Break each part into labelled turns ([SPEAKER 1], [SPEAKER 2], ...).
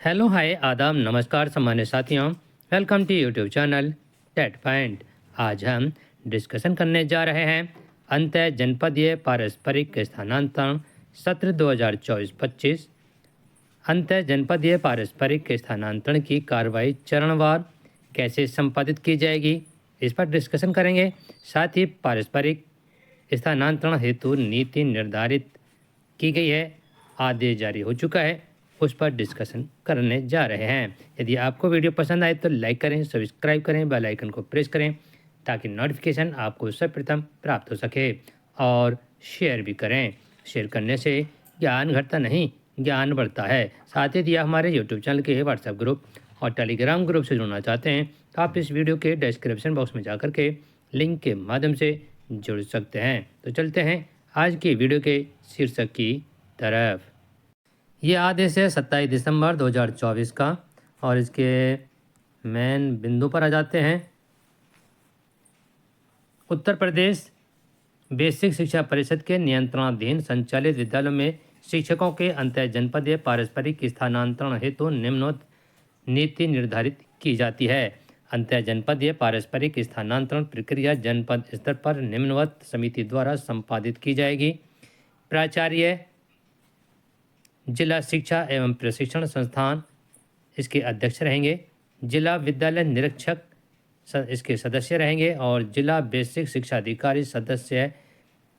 [SPEAKER 1] Hello hi आदाब नमस्कार सम्मानित साथियों। Welcome to YouTube channel TET point. आज हम डिस्कशन करने जा रहे हैं अंतः जनपदीय पारस्परिक स्थानांतरण सत्र 2024-25। अंतः जनपदीय पारस्परिक स्थानांतरण की कार्रवाई चरणवार कैसे संपादित की जाएगी, इस पर डिस्कशन करेंगे। साथ ही पारस्परिक स्थानांतरण हेतु नीति निर्धारित की गई है, आदेश जारी हो चुका है, उस पर डिस्कशन करने जा रहे हैं। यदि आपको वीडियो पसंद आए तो लाइक करें, सब्सक्राइब करें, बेल आइकन को प्रेस करें ताकि नोटिफिकेशन आपको सर्वप्रथम प्राप्त हो सके, और शेयर भी करें। शेयर करने से ज्ञान घटता नहीं, ज्ञान बढ़ता है। साथ ही यदि आप हमारे यूट्यूब चैनल के व्हाट्सएप ग्रुप और टेलीग्राम ग्रुप से जुड़ना चाहते हैं तो आप इस वीडियो के डिस्क्रिप्शन बॉक्स में जाकर के लिंक के माध्यम से जुड़ सकते हैं। तो चलते हैं आज की वीडियो के शीर्षक की तरफ। ये आदेश है 27 दिसंबर 2024 का, और इसके मेन बिंदु पर आ जाते हैं। उत्तर प्रदेश बेसिक शिक्षा परिषद के नियंत्रणाधीन संचालित विद्यालयों में शिक्षकों के अंतः जनपदीय पारस्परिक स्थानांतरण हेतु निम्नोक्त नीति निर्धारित की जाती है। अंतः जनपदीय पारस्परिक स्थानांतरण प्रक्रिया जनपद स्तर पर निम्नवत समिति द्वारा संपादित की जाएगी। प्राचार्य जिला शिक्षा एवं प्रशिक्षण संस्थान इसके अध्यक्ष रहेंगे। जिला विद्यालय निरीक्षक इसके सदस्य रहेंगे, और जिला बेसिक शिक्षा अधिकारी सदस्य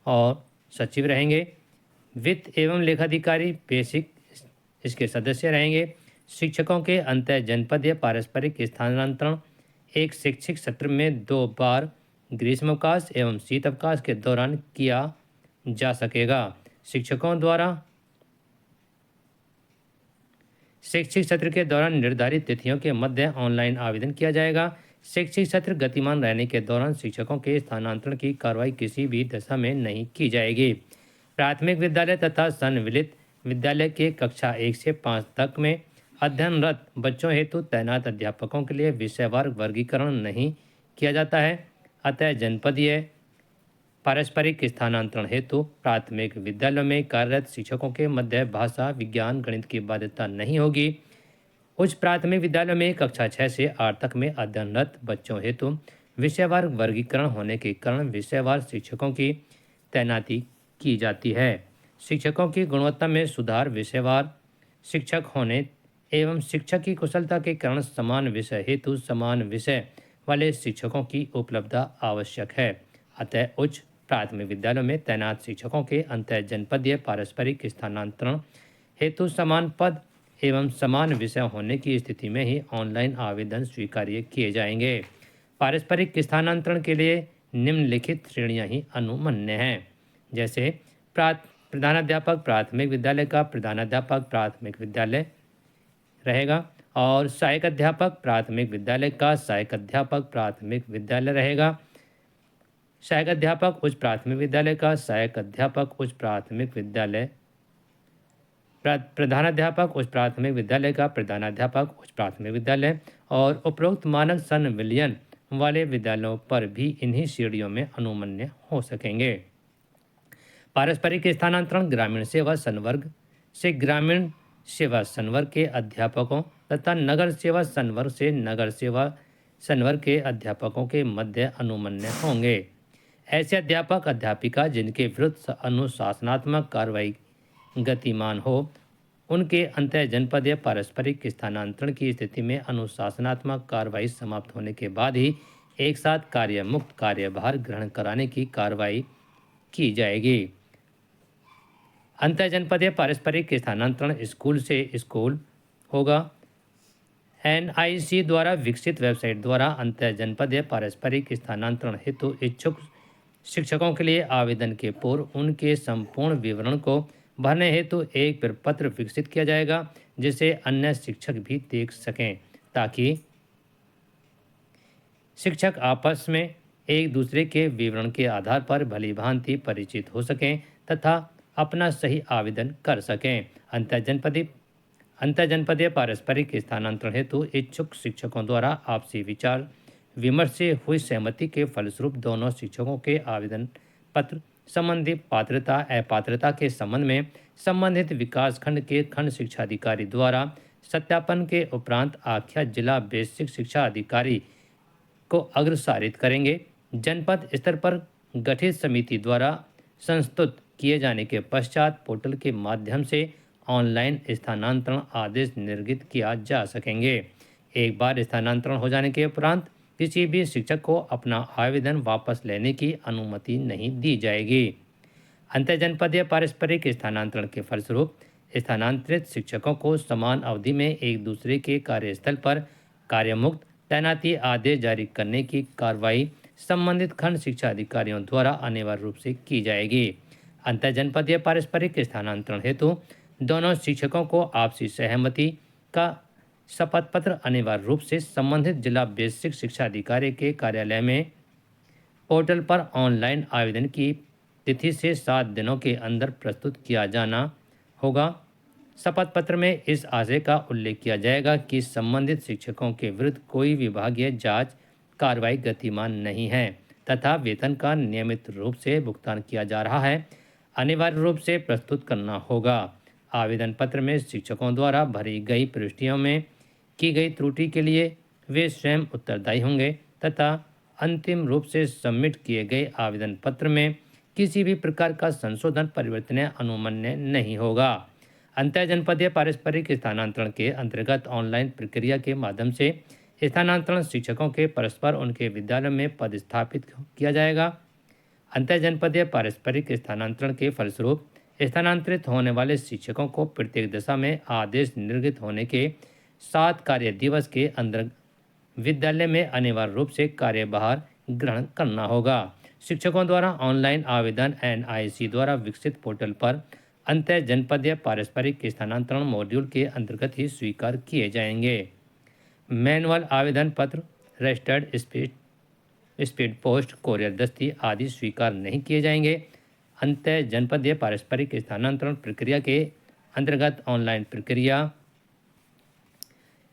[SPEAKER 1] और सचिव रहेंगे। वित्त एवं लेखाधिकारी बेसिक इसके सदस्य रहेंगे। शिक्षकों के अंतः जनपदीय पारस्परिक स्थानांतरण एक शैक्षिक सत्र में 2 बार ग्रीष्मावकाश एवं शीतावकाश के दौरान किया जा सकेगा। शिक्षकों द्वारा शैक्षिक सत्र के दौरान निर्धारित तिथियों के मध्य ऑनलाइन आवेदन किया जाएगा। शैक्षिक सत्र गतिमान रहने के दौरान शिक्षकों के स्थानांतरण की कार्रवाई किसी भी दशा में नहीं की जाएगी। प्राथमिक विद्यालय तथा संविलित विद्यालय के कक्षा 1 से 5 तक में अध्ययनरत बच्चों हेतु तैनात अध्यापकों के लिए विषयवार वर्गीकरण नहीं किया जाता है। अतः जनपदीय पारस्परिक स्थानांतरण हेतु प्राथमिक विद्यालयों में कार्यरत शिक्षकों के मध्य भाषा, विज्ञान, गणित की बाध्यता नहीं होगी। उच्च प्राथमिक विद्यालयों में कक्षा 6 से 8 तक में अध्ययनरत बच्चों हेतु विषयवार वर्गीकरण होने के कारण विषयवार शिक्षकों की तैनाती की जाती है। शिक्षकों की गुणवत्ता में सुधार, विषयवार शिक्षक होने एवं शिक्षक की कुशलता के कारण समान विषय हेतु समान विषय वाले शिक्षकों की उपलब्धता आवश्यक है। अतः उच्च प्राथमिक विद्यालयों में तैनात शिक्षकों के अंतः जनपदीय पारस्परिक स्थानांतरण हेतु समान पद एवं समान विषय होने की स्थिति में ही ऑनलाइन आवेदन स्वीकार्य किए जाएंगे। पारस्परिक स्थानांतरण के लिए निम्नलिखित श्रेणियां ही अनुमन्य हैं, जैसे प्रधानाध्यापक प्राथमिक विद्यालय का प्रधानाध्यापक प्राथमिक विद्यालय रहेगा, और सहायक अध्यापक प्राथमिक विद्यालय का सहायक अध्यापक प्राथमिक विद्यालय रहेगा। सहायक अध्यापक उच्च प्राथमिक विद्यालय का सहायक अध्यापक उच्च प्राथमिक विद्यालय, प्रधानाध्यापक उच्च प्राथमिक विद्यालय का प्रधानाध्यापक उच्च प्राथमिक विद्यालय, और उपरोक्त मानक संविलियन वाले विद्यालयों पर भी इन्हीं श्रेणियों में अनुमन्य हो सकेंगे। पारस्परिक स्थानांतरण ग्रामीण सेवा संवर्ग से ग्रामीण सेवा संवर्ग के अध्यापकों तथा नगर सेवा संवर्ग से नगर सेवा संवर्ग के अध्यापकों के मध्य अनुमन्य होंगे। ऐसे अध्यापक अध्यापिका जिनके विरुद्ध अनुशासनात्मक कार्रवाई गतिमान हो, उनके अंतः जनपदीय पारस्परिक स्थानांतरण की स्थिति में अनुशासनात्मक कार्रवाई समाप्त होने के बाद ही एक साथ कार्य मुक्त कार्यभार ग्रहण कराने की कार्रवाई की जाएगी। अंतः जनपदीय पारस्परिक स्थानांतरण स्कूल से स्कूल होगा। NIC द्वारा विकसित वेबसाइट द्वारा अंतः जनपदीय पारस्परिक स्थानांतरण हेतु इच्छुक शिक्षकों के लिए आवेदन के पूर्व उनके संपूर्ण विवरण को भरने हेतु एक प्रपत्र विकसित किया जाएगा, जिसे अन्य शिक्षक भी देख सकें, ताकि शिक्षक आपस में एक दूसरे के विवरण के आधार पर भली भांति परिचित हो सकें तथा अपना सही आवेदन कर सकें। अंतः जनपदीय पारस्परिक स्थानांतरण हेतु इच्छुक शिक्षकों द्वारा आपसी विचार विमर्श से हुई सहमति के फलस्वरूप दोनों शिक्षकों के आवेदन पत्र संबंधी पात्रता अपात्रता के संबंध में संबंधित विकासखंड के खंड शिक्षा अधिकारी द्वारा सत्यापन के उपरांत आख्या जिला बेसिक शिक्षा अधिकारी को अग्रसारित करेंगे। जनपद स्तर पर गठित समिति द्वारा संस्तुत किए जाने के पश्चात पोर्टल के माध्यम से ऑनलाइन स्थानांतरण आदेश निर्गत किया जा सकेंगे। एक बार स्थानांतरण हो जाने के उपरांत किसी भी शिक्षक को अपना आवेदन वापस लेने की अनुमति नहीं दी जाएगी। अंतर्जनपदीय पारस्परिक स्थानांतरण के फलस्वरूप स्थानांतरित शिक्षकों को समान अवधि में एक दूसरे के कार्यस्थल पर कार्यमुक्त तैनाती आदेश जारी करने की कार्रवाई संबंधित खंड शिक्षा अधिकारियों द्वारा अनिवार्य रूप से की जाएगी। अंतर्जनपदीय पारस्परिक स्थानांतरण हेतु दोनों शिक्षकों को आपसी सहमति का शपथ पत्र अनिवार्य रूप से संबंधित जिला बेसिक शिक्षा अधिकारी के कार्यालय में पोर्टल पर ऑनलाइन आवेदन की तिथि से 7 दिनों के अंदर प्रस्तुत किया जाना होगा। शपथ पत्र में इस आशय का उल्लेख किया जाएगा कि संबंधित शिक्षकों के विरुद्ध कोई विभागीय जांच कार्रवाई गतिमान नहीं है तथा वेतन का नियमित रूप से भुगतान किया जा रहा है, अनिवार्य रूप से प्रस्तुत करना होगा। आवेदन पत्र में शिक्षकों द्वारा भरी गई प्रविष्टियों में की गई त्रुटि के लिए वे स्वयं उत्तरदायी होंगे तथा अंतिम रूप से सबमिट किए गए आवेदन पत्र में किसी भी प्रकार का संशोधन परिवर्तन या अनुमन्य नहीं होगा। अंतर्जनपदीय पारस्परिक स्थानांतरण के अंतर्गत ऑनलाइन प्रक्रिया के माध्यम से स्थानांतरण शिक्षकों के परस्पर उनके विद्यालय में पदस्थापित किया जाएगा। अंतर्जनपदीय पारस्परिक स्थानांतरण के फलस्वरूप स्थानांतरित होने वाले शिक्षकों को प्रत्येक दशा में आदेश निर्गत होने के 7 कार्य दिवस के अंदर विद्यालय में अनिवार्य रूप से कार्यभार ग्रहण करना होगा। शिक्षकों द्वारा ऑनलाइन आवेदन NIC द्वारा विकसित पोर्टल पर अंतर जनपदीय पारस्परिक स्थानांतरण मॉड्यूल के अंतर्गत ही स्वीकार किए जाएंगे। मैनुअल आवेदन पत्र, रजिस्टर्ड स्पीड पोस्ट, कोरियर दस्ती आदि स्वीकार नहीं किए जाएंगे। अंतर जनपदीय पारस्परिक स्थानांतरण प्रक्रिया के अंतर्गत ऑनलाइन प्रक्रिया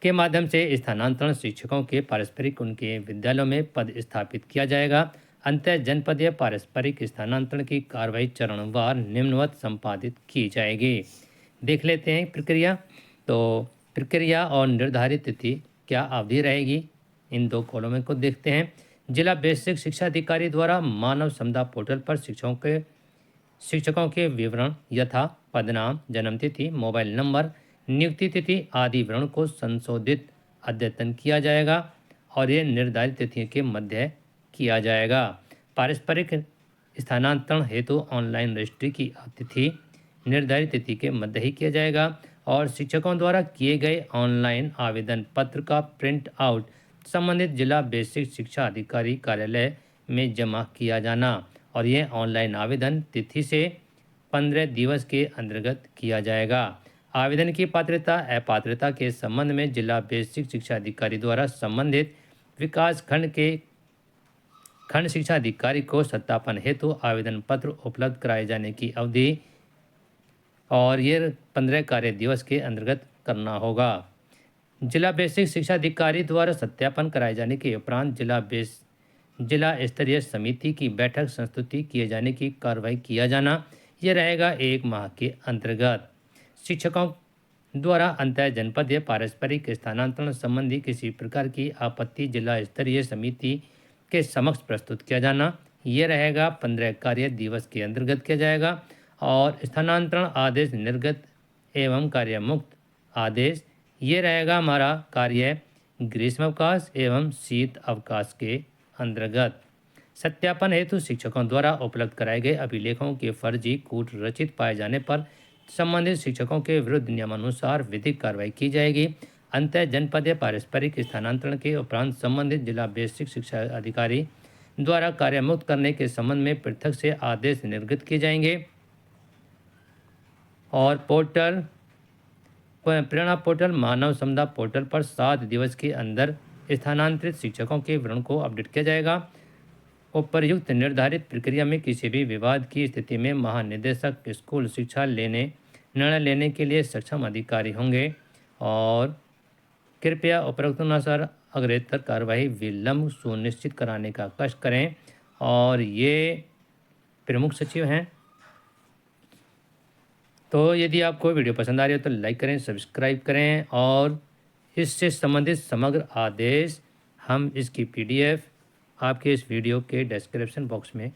[SPEAKER 1] के माध्यम से स्थानांतरण शिक्षकों के पारस्परिक उनके विद्यालयों में पद स्थापित किया जाएगा। अंतर जनपदीय पारस्परिक स्थानांतरण की कार्रवाई चरणवार निम्नवत संपादित की जाएगी। देख लेते हैं प्रक्रिया। तो प्रक्रिया और निर्धारित तिथि क्या अवधि रहेगी, इन 2 कॉलम को देखते हैं। जिला बेसिक शिक्षा अधिकारी द्वारा मानव संपदा पोर्टल पर शिक्षकों के विवरण यथा पदनाम, जन्मतिथि, मोबाइल नंबर, नियुक्ति तिथि आदि विवरण को संशोधित अद्यतन किया जाएगा और ये निर्धारित तिथियों के मध्य किया जाएगा। पारस्परिक स्थानांतरण हेतु ऑनलाइन रजिस्ट्री की तिथि निर्धारित तिथि के मध्य ही किया जाएगा और शिक्षकों द्वारा किए गए ऑनलाइन आवेदन पत्र का प्रिंट आउट संबंधित जिला बेसिक शिक्षा अधिकारी कार्यालय में जमा किया जाना और यह ऑनलाइन आवेदन तिथि से 15 दिवस के अंतर्गत किया जाएगा। आवेदन की पात्रता अपात्रता के संबंध में जिला बेसिक शिक्षा अधिकारी द्वारा संबंधित विकास खंड के खंड शिक्षा अधिकारी को सत्यापन हेतु आवेदन पत्र उपलब्ध कराए जाने की अवधि और ये 15 कार्य दिवस के अंतर्गत करना होगा। जिला बेसिक शिक्षा अधिकारी द्वारा सत्यापन कराए जाने के उपरांत जिला स्तरीय समिति की बैठक संस्तुति किए जाने की कार्रवाई किया जाना यह रहेगा 1 माह के अंतर्गत। शिक्षकों द्वारा अंतर जनपदीय पारस्परिक स्थानांतरण संबंधी किसी प्रकार की आपत्ति जिला स्तरीय समिति के समक्ष प्रस्तुत किया जाना यह रहेगा 15 कार्य दिवस के अंतर्गत किया जाएगा और स्थानांतरण आदेश निर्गत एवं कार्य मुक्त आदेश ये रहेगा हमारा कार्य ग्रीष्म अवकाश एवं शीत अवकाश के अंतर्गत। सत्यापन हेतु शिक्षकों द्वारा उपलब्ध कराए गए अभिलेखों के फर्जी कूट रचित पाए जाने पर संबंधित शिक्षकों के विरुद्ध नियमानुसार विधिक कार्रवाई की जाएगी। अंतर जनपदीय पारस्परिक स्थानांतरण के उपरांत संबंधित जिला बेसिक शिक्षा अधिकारी द्वारा कार्यमुक्त करने के संबंध में पृथक से आदेश निर्गत किए जाएंगे और प्रेरणा पोर्टल मानव संपदा पोर्टल पर 7 दिवस के अंदर स्थानांतरित शिक्षकों के विवरण को अपडेट किया जाएगा। उपर्युक्त निर्धारित प्रक्रिया में किसी भी विवाद की स्थिति में महानिदेशक स्कूल शिक्षा निर्णय लेने के लिए सक्षम अधिकारी होंगे और कृपया उपरोक्त अनुसार अग्रेतर कार्रवाई विलंब सुनिश्चित कराने का कष्ट करें। और ये प्रमुख सचिव हैं तो यदि आपको वीडियो पसंद आ रही हो तो लाइक करें, सब्सक्राइब करें और इससे संबंधित समग्र आदेश हम इसकी पीडीएफ आपके इस वीडियो के डिस्क्रिप्शन बॉक्स में